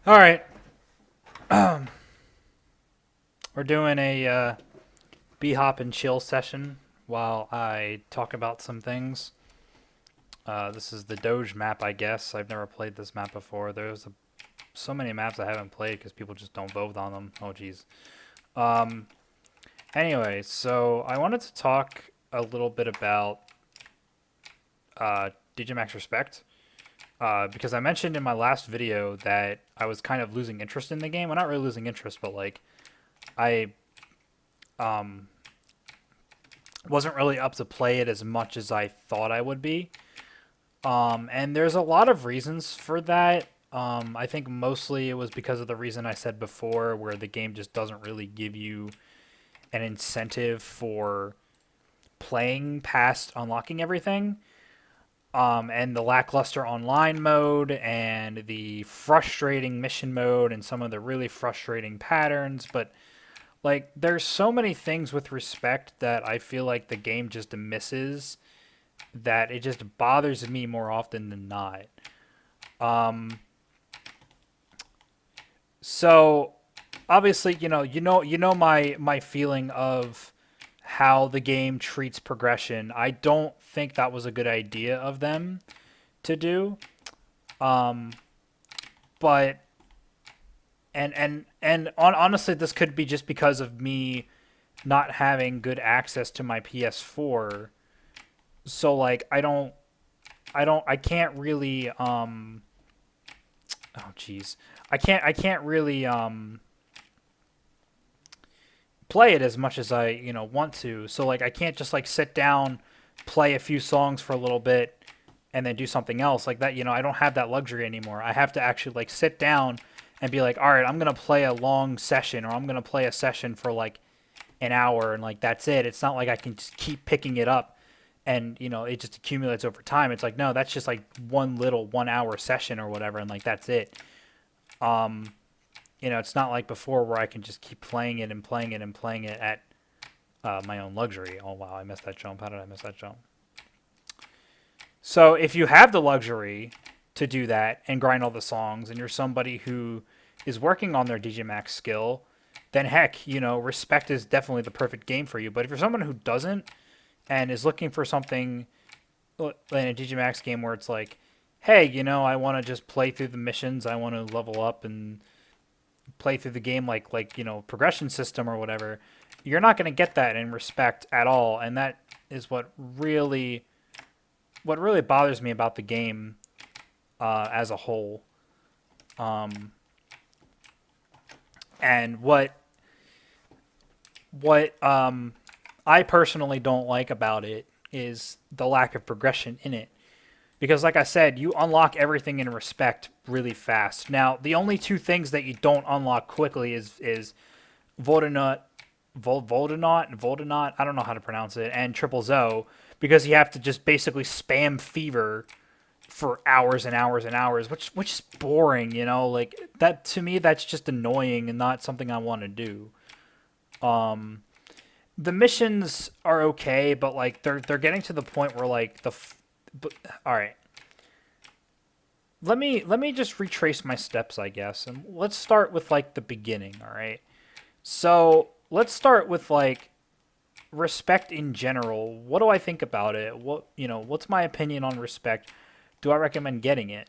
All right, we're doing a Bhop and chill session while I talk about some things. This is the Doge map, I guess. I've never played this map before. So many maps I haven't played because people just don't vote on them. Oh, geez. Um, anyway, so I wanted to talk a little bit about DJMAX Respect. Because I mentioned in my last video that I was kind of losing interest in the game. Well, not really losing interest, but like I um, wasn't really up to play it as much as I thought I would be. And there's a lot of reasons for that. I think mostly it was because of the reason I said before, where the game just doesn't really give you an incentive for playing past unlocking everything. And the lackluster online mode and the frustrating mission mode and some of the really frustrating patterns. But like, there's so many things with respect that I feel like the game just misses that it just bothers me more often than not. Um, so obviously, my feeling of how the game treats progression. I don't think that was a good idea of them to do. Um, but honestly, this could be just because of me not having good access to my PS4. So like, I can't really oh jeez, I can't really play it as much as I want to. So like, I can't just like sit down, play a few songs for a little bit, and then do something else like that. I don't have that luxury anymore. I have to actually like sit down and be like, all right, I'm gonna play a long session, or I'm gonna play a session for like an hour, and like that's it. It's not like I can just keep picking it up and it just accumulates over time. It's like, no, that's just like one little 1 hour session or whatever, and like that's it. um it's not like before where I can just keep playing it and playing it and playing it at my own luxury. Oh wow, I missed that jump. How did I miss that jump? So if you have the luxury to do that and grind all the songs, and you're somebody who is working on their DJ Max skill, then heck, Respect is definitely the perfect game for you. But if you're someone who doesn't and is looking for something in a DJ Max game where it's like, hey, I want to just play through the missions, I want to level up and play through the game like progression system or whatever, you're not going to get that in Respect at all, and that is what really bothers me about the game as a whole. Um, and what I personally don't like about it is the lack of progression in it. Because, like I said, you unlock everything in Respect really fast. Now, the only two things that you don't unlock quickly is Voldenaut, Voldenaut. I don't know how to pronounce it, and Triple Zo, because you have to just basically spam Fever for hours and hours and hours, which is boring. Like that to me, that's just annoying and not something I want to do. Um, the missions are okay, but like they're getting to the point where like but, all right. Let me just retrace my steps, I guess, and let's start with like the beginning. All right. So let's start with like Respect in general. What do I think about it? What's my opinion on Respect? Do I recommend getting it?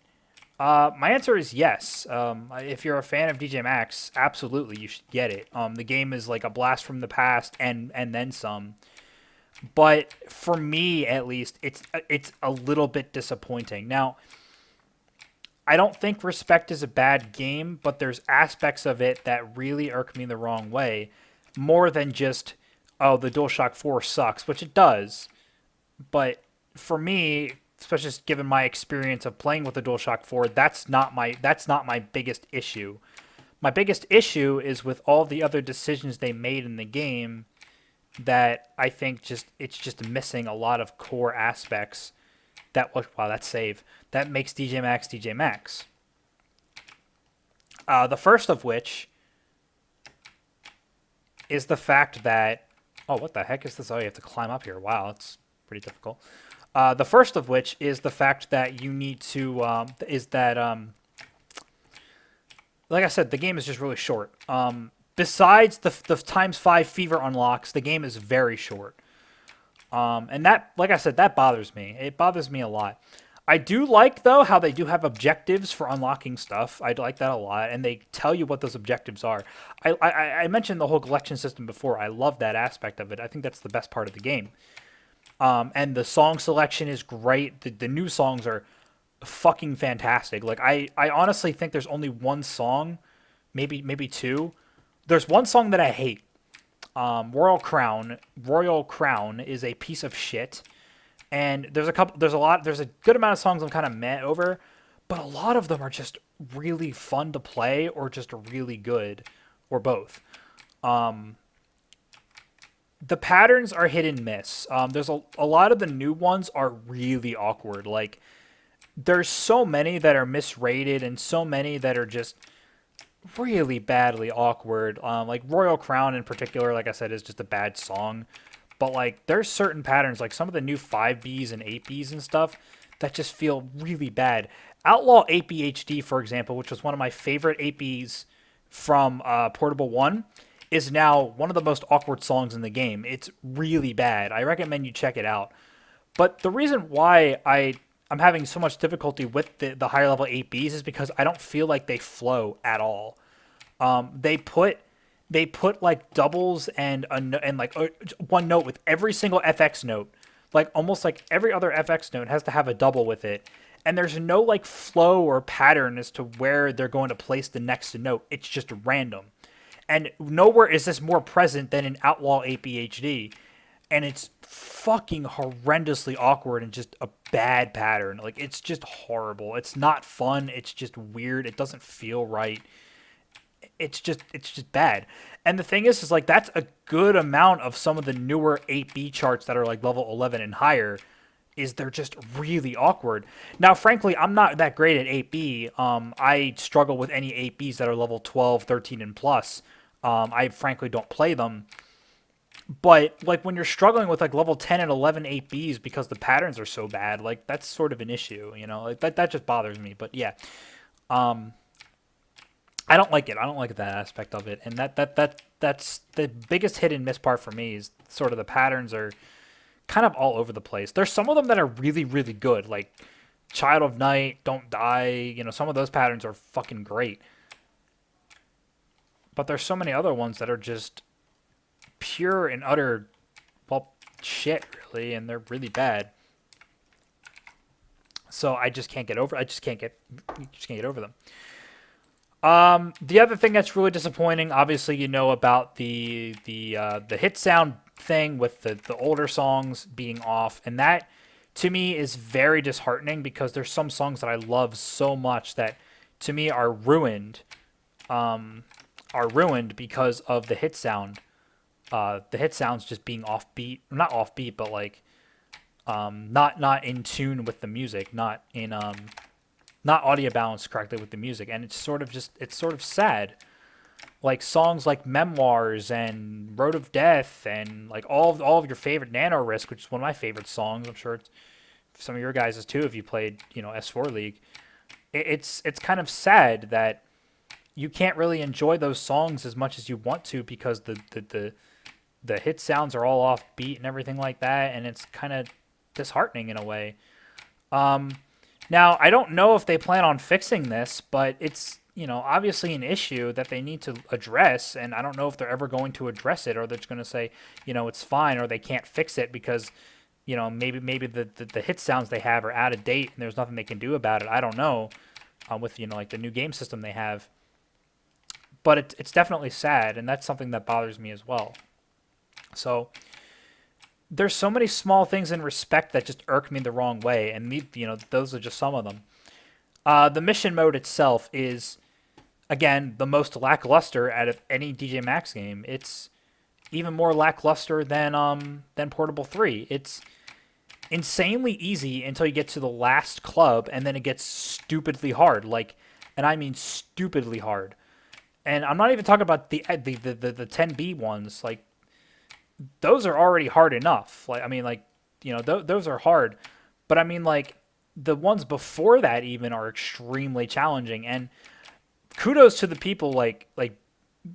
My answer is yes. If you're a fan of DJ Max, absolutely you should get it. The game is like a blast from the past and then some. But for me, at least, it's a little bit disappointing. Now, I don't think Respect is a bad game, but there's aspects of it that really irk me the wrong way, more than just, oh, the DualShock 4 sucks, which it does. But for me, especially given my experience of playing with the DualShock 4, that's not my biggest issue. My biggest issue is with all the other decisions they made in the game that I think it's just missing a lot of core aspects that, wow, that's save, that makes DJ Max DJ Max. The first of which is the fact that, oh, what the heck is this? Oh, you have to climb up here. Wow, that's pretty difficult. The first of which is the fact that you need to is that like I said, the game is just really short. Besides the times five fever unlocks, the game is very short. And that, like I said, that bothers me. It bothers me a lot. I do like though how they do have objectives for unlocking stuff. I like that a lot, and they tell you what those objectives are. I mentioned the whole collection system before. I love that aspect of it. I think that's the best part of the game. And the song selection is great. The new songs are fucking fantastic. Like I honestly think there's only one song, maybe two. There's one song that I hate. Royal Crown. Royal Crown is a piece of shit. And there's a good amount of songs I'm kind of meh over, but a lot of them are just really fun to play or just really good, or both. Um, the patterns are hit and miss. There's a lot of the new ones are really awkward. Like there's so many that are misrated and so many that are just really badly awkward. Like Royal Crown in particular, like I said, is just a bad song. But like there's certain patterns, like some of the new 5Bs and 8Bs and stuff, that just feel really bad. Outlaw 8B for example, which was one of my favorite 8Bs from Portable 1, is now one of the most awkward songs in the game. It's really bad. I recommend you check it out. But the reason why I'm having so much difficulty with the higher level 8Bs is because I don't feel like they flow at all. They put like doubles and like one note with every single FX note. Like almost like every other FX note has to have a double with it. And there's no like flow or pattern as to where they're going to place the next note. It's just random. And nowhere is this more present than in Outlaw 8BHD. And it's fucking horrendously awkward and just a bad pattern. Like it's just horrible. It's not fun. It's just weird. It doesn't feel right. It's just bad. And the thing is like that's a good amount of some of the newer 8B charts that are like level 11 and higher, is they're just really awkward. Now, frankly, I'm not that great at 8B. I struggle with any 8Bs that are level 12, 13, and plus. I frankly don't play them. But like when you're struggling with like level 10 and 11 8Bs because the patterns are so bad, like that's sort of an issue, you know? Like that just bothers me. But yeah. Um I don't like it. I don't like that aspect of it. And that's the biggest hit and miss part for me, is sort of the patterns are kind of all over the place. There's some of them that are really, really good, like Child of Night, Don't Die. You know, some of those patterns are fucking great. But there's so many other ones that are just pure and utter, well, shit, really, and they're really bad. So I just can't get over. Just can't get over them. The other thing that's really disappointing, obviously, you know about the hit sound thing with the older songs being off, and that to me is very disheartening because there's some songs that I love so much that to me are ruined because of the hit sound. The hit sounds just being offbeat, not offbeat, but like not in tune with the music, not audio balanced correctly with the music, and it's sort of sad. Like songs like Memoirs and Road of Death and like all of your favorite Nano Risk, which is one of my favorite songs. I'm sure it's some of your guys' too if you played, S4 League. It's kind of sad that you can't really enjoy those songs as much as you want to because the hit sounds are all off beat and everything like that, and it's kind of disheartening in a way. Now, I don't know if they plan on fixing this, but it's, obviously an issue that they need to address, and I don't know if they're ever going to address it, or they're just going to say, it's fine, or they can't fix it because, maybe the hit sounds they have are out of date and there's nothing they can do about it. I don't know, with, like the new game system they have. But it's definitely sad, and that's something that bothers me as well. So there's so many small things in Respect that just irk me the wrong way, and those are just some of them. The mission mode itself is, again, the most lackluster out of any DJMAX game. It's even more lackluster than Portable 3. It's insanely easy until you get to the last club, and then it gets stupidly hard. And I mean stupidly hard. And I'm not even talking about the 10B ones. Like, those are already hard enough. Those are hard. But I mean, like, the ones before that even are extremely challenging. And kudos to the people like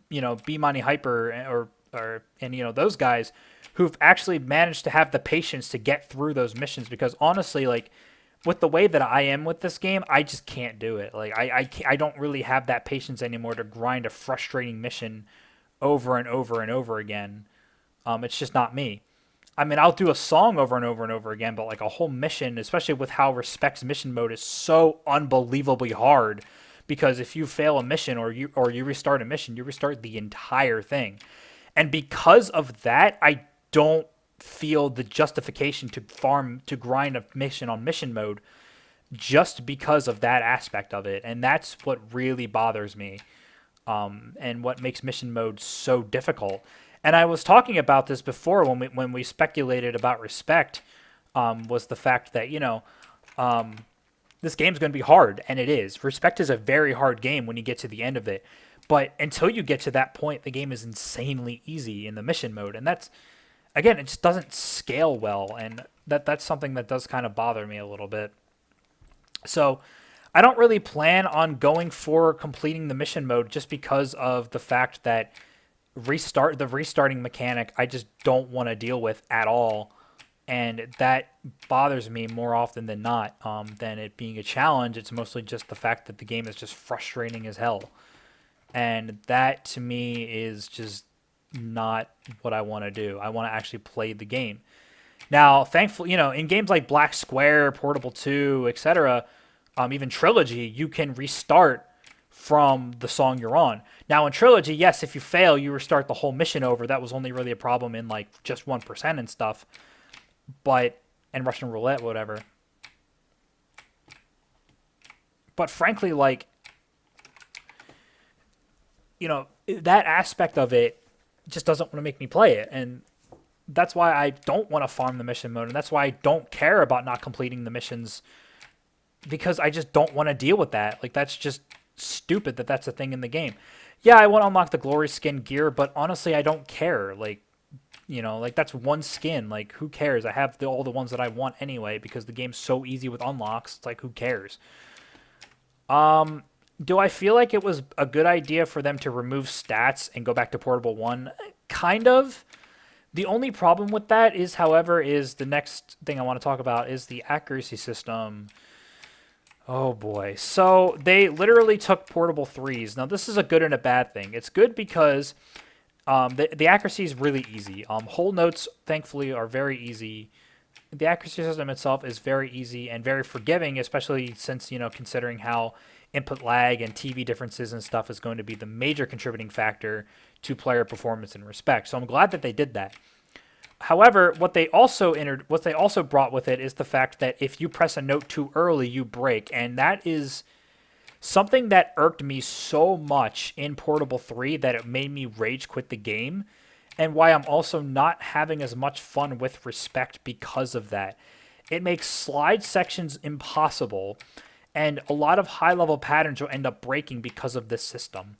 B Money Hyper or and those guys who've actually managed to have the patience to get through those missions, because honestly, like, with the way that I am with this game, I just can't do it. Like I don't really have that patience anymore to grind a frustrating mission over and over and over again. It's just not me. I mean, I'll do a song over and over and over again, but like a whole mission, especially with how Respect's mission mode is so unbelievably hard, because if you fail a mission or you restart a mission, you restart the entire thing. And because of that, I don't feel the justification to grind a mission on mission mode just because of that aspect of it. And that's what really bothers me, and what makes mission mode so difficult. And I was talking about this before when we speculated about Respect, was the fact that this game's going to be hard, and it is. Respect is a very hard game when you get to the end of it, but until you get to that point, the game is insanely easy in the mission mode, and that's, again, it just doesn't scale well, and that's something that does kind of bother me a little bit. So I don't really plan on going for completing the mission mode just because of the fact that the restarting mechanic I just don't want to deal with at all, and that bothers me more often than not, than it being a challenge. It's mostly just the fact that the game is just frustrating as hell, and that to me is just not what I want to do. I want to actually play the game. Now, thankfully, in games like Black Square, Portable 2, etc., even Trilogy, you can restart from the song you're on. Now, in Trilogy, yes, if you fail, you restart the whole mission over. That was only really a problem in like just 1% and stuff. And Russian Roulette, whatever. But frankly, like, that aspect of it just doesn't want to make me play it. And that's why I don't want to farm the mission mode. And that's why I don't care about not completing the missions, because I just don't want to deal with that. Like, that's just stupid that that's a thing in the game. Yeah, I want to unlock the glory skin gear, but honestly, I don't care. Like, like, that's one skin. Like, who cares? I have all the ones that I want anyway, because the game's so easy with unlocks. It's like, who cares? Do I feel like it was a good idea for them to remove stats and go back to Portable 1? Kind of. The only problem with that is, however, is the next thing I want to talk about is the accuracy system. Oh boy. So they literally took Portable 3s. Now, this is a good and a bad thing. It's good because the accuracy is really easy. Whole notes, thankfully, are very easy. The accuracy system itself is very easy and very forgiving, especially since, considering how input lag and TV differences and stuff is going to be the major contributing factor to player performance and Respect. So I'm glad that they did that. However, what they also brought with it is the fact that if you press a note too early, you break, and that is something that irked me so much in Portable 3 that it made me rage quit the game, and why I'm also not having as much fun with Respect because of that. It makes slide sections impossible, and a lot of high-level patterns will end up breaking because of this system.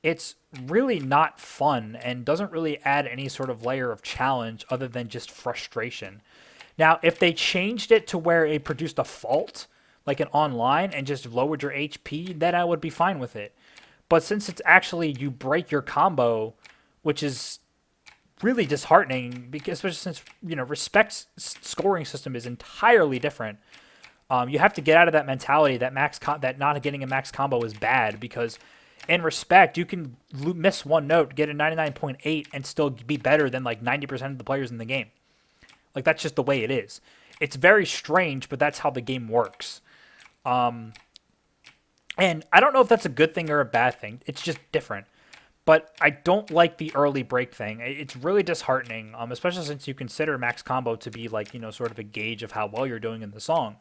It's really not fun and doesn't really add any sort of layer of challenge other than just frustration. Now, if they changed it to where it produced a fault, like an online, and just lowered your HP, then I would be fine with it. But since it's actually you break your combo, which is really disheartening, because especially since Respect's scoring system is entirely different. You have to get out of that mentality that that not getting a max combo is bad, because in Respect, you can miss one note, get a 99.8, and still be better than like 90% of the players in the game. Like, that's just the way it is. It's very strange, but that's how the game works. And I don't know if that's a good thing or a bad thing. It's just different. But I don't like the early break thing. It's really disheartening, especially since you consider max combo to be like, sort of a gauge of how well you're doing in the song.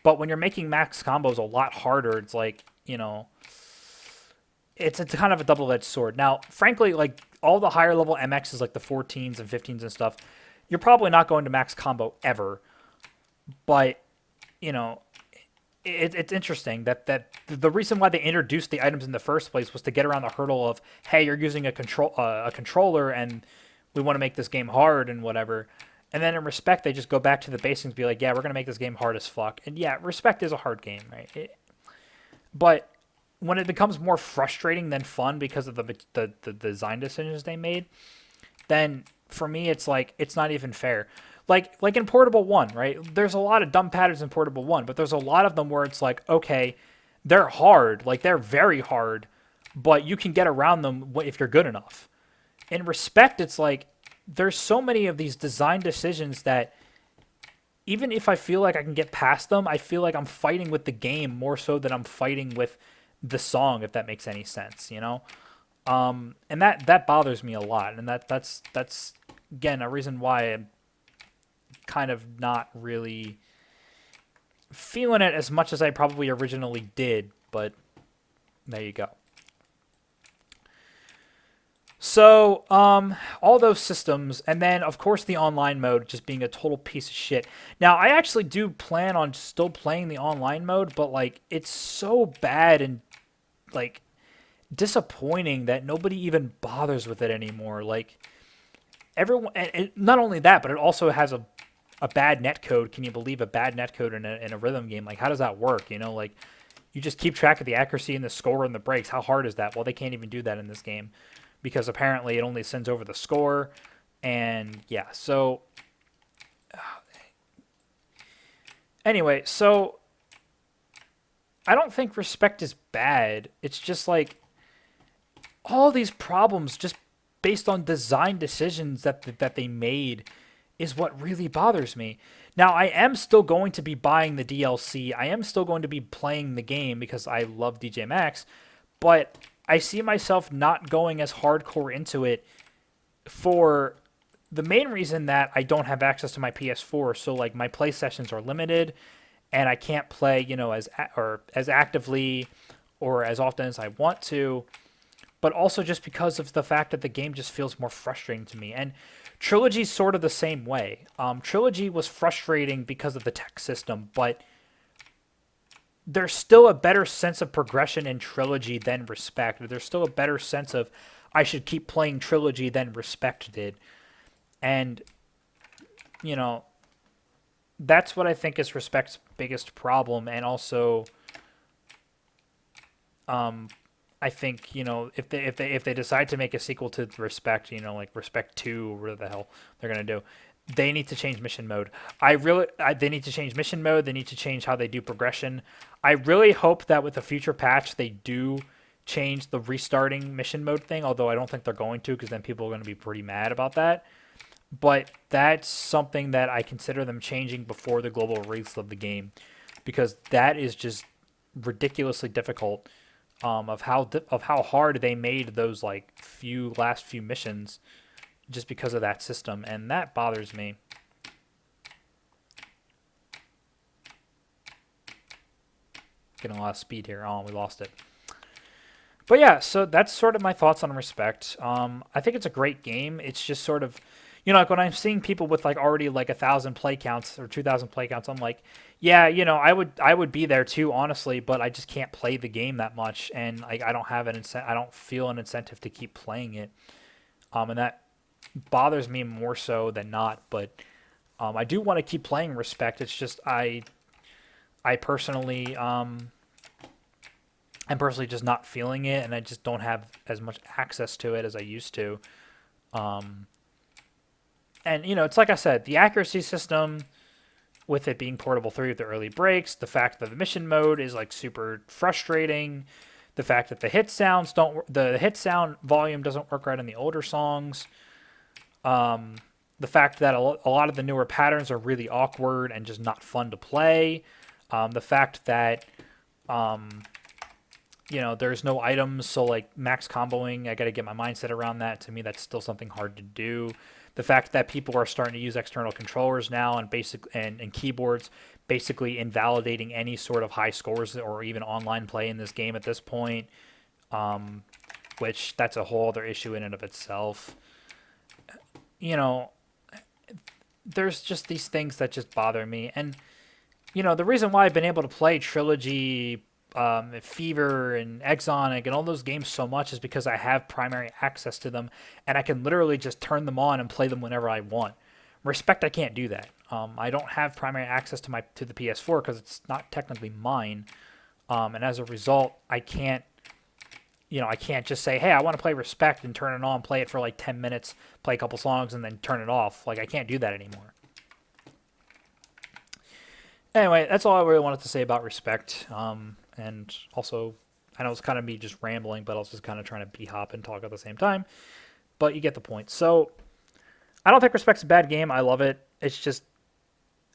But when you're making max combos a lot harder, it's like, it's kind of a double-edged sword. Now, frankly, like, all the higher level MXs, like the 14s and 15s and stuff, you're probably not going to max combo ever. But, it's interesting that the reason why they introduced the items in the first place was to get around the hurdle of, hey, you're using a controller and we want to make this game hard and whatever. And then in Respect, they just go back to the basics and be like, yeah, we're going to make this game hard as fuck. And yeah, Respect is a hard game, right? But when it becomes more frustrating than fun because of the design decisions they made, then for me it's like it's not even fair. Like in Portable 1, right? There's a lot of dumb patterns in Portable 1, but there's a lot of them where it's like, okay, they're hard, like they're very hard, but you can get around them if you're good enough. In Respect, it's like there's so many of these design decisions that even if I feel like I can get past them, I feel like I'm fighting with the game more so than I'm fighting with the song, if that makes any sense, you know? And that bothers me a lot, and that's again a reason why I'm kind of not really feeling it as much as I probably originally did, but there you go. So, all those systems, and then, of course, the online mode just being a total piece of shit. Now, I actually do plan on still playing the online mode, but, like, it's so bad and, like, disappointing that nobody even bothers with it anymore. Like, everyone, and not only that, but it also has a bad netcode. Can you believe a bad netcode in a rhythm game? Like, how does that work? You know, like, you just keep track of the accuracy and the score and the breaks. How hard is that? Well, they can't even do that in this game, because apparently it only sends over the score. And yeah, so anyway, so I don't think Respect is bad. It's just like all these problems just based on design decisions that they made is what really bothers me. Now, I am still going to be buying the DLC. I am still going to be playing the game because I love DJMAX, but I see myself not going as hardcore into it for the main reason that I don't have access to my PS4. So like my play sessions are limited, and I can't play, you know, as actively or as often as I want to. But also just because of the fact that the game just feels more frustrating to me. And Trilogy's sort of the same way. Trilogy was frustrating because of the tech system, but there's still a better sense of progression in Trilogy than Respect. There's still a better sense of I should keep playing Trilogy than Respect did. And, you know, that's what I think is Respect's biggest problem. And also, I think, you know, if they decide to make a sequel to Respect, you know, like Respect 2 or whatever the hell they're going to do, they need to change mission mode. They need to change mission mode. They need to change how they do progression. I really hope that with a future patch, they do change the restarting mission mode thing, although I don't think they're going to, because then people are going to be pretty mad about that. But that's something that I consider them changing before the global release of the game, because that is just ridiculously difficult, of how hard they made those like last few missions just because of that system, and that bothers me. Getting a lot of speed here. Oh, we lost it. But yeah, so that's sort of my thoughts on Respect. I think it's a great game. It's just sort of, you know, like when I'm seeing people with like already like 1,000 play counts or 2,000 play counts, I'm like, yeah, you know, I would be there too, honestly, but I just can't play the game that much, and like I don't feel an incentive to keep playing it, and that bothers me more so than not. But I do want to keep playing Respect. It's just I personally I'm personally just not feeling it, and I just don't have as much access to it as I used to. And, you know, it's like I said, the accuracy system, with it being Portable 3 with the early breaks, the fact that the mission mode is, like, super frustrating, the fact that the hit sound volume doesn't work right on the older songs, the fact that a lot of the newer patterns are really awkward and just not fun to play, the fact that, you know, there's no items, so, like, max comboing, I gotta get my mindset around that. To me, that's still something hard to do. The fact that people are starting to use external controllers now and keyboards, basically invalidating any sort of high scores or even online play in this game at this point, which that's a whole other issue in and of itself. You know, there's just these things that just bother me. And, you know, the reason why I've been able to play Trilogy, Fever and Exonic and all those games so much is because I have primary access to them, and I can literally just turn them on and play them whenever I want. Respect, I can't do that. I don't have primary access to the PS4 because it's not technically mine, and as a result, I can't I can't just say, hey, I want to play Respect and turn it on, play it for like 10 minutes, play a couple songs, and then turn it off. Like, I can't do that anymore. Anyway, that's all I really wanted to say about Respect. And also, I know it's kind of me just rambling, but I was just kind of trying to Bhop and talk at the same time. But you get the point. So, I don't think Respect's a bad game. I love it. It's just,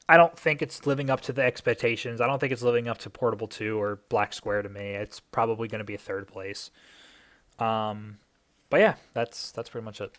I don't think it's living up to the expectations. I don't think it's living up to Portable 2 or Black Square to me. It's probably going to be a third place. But yeah, that's pretty much it.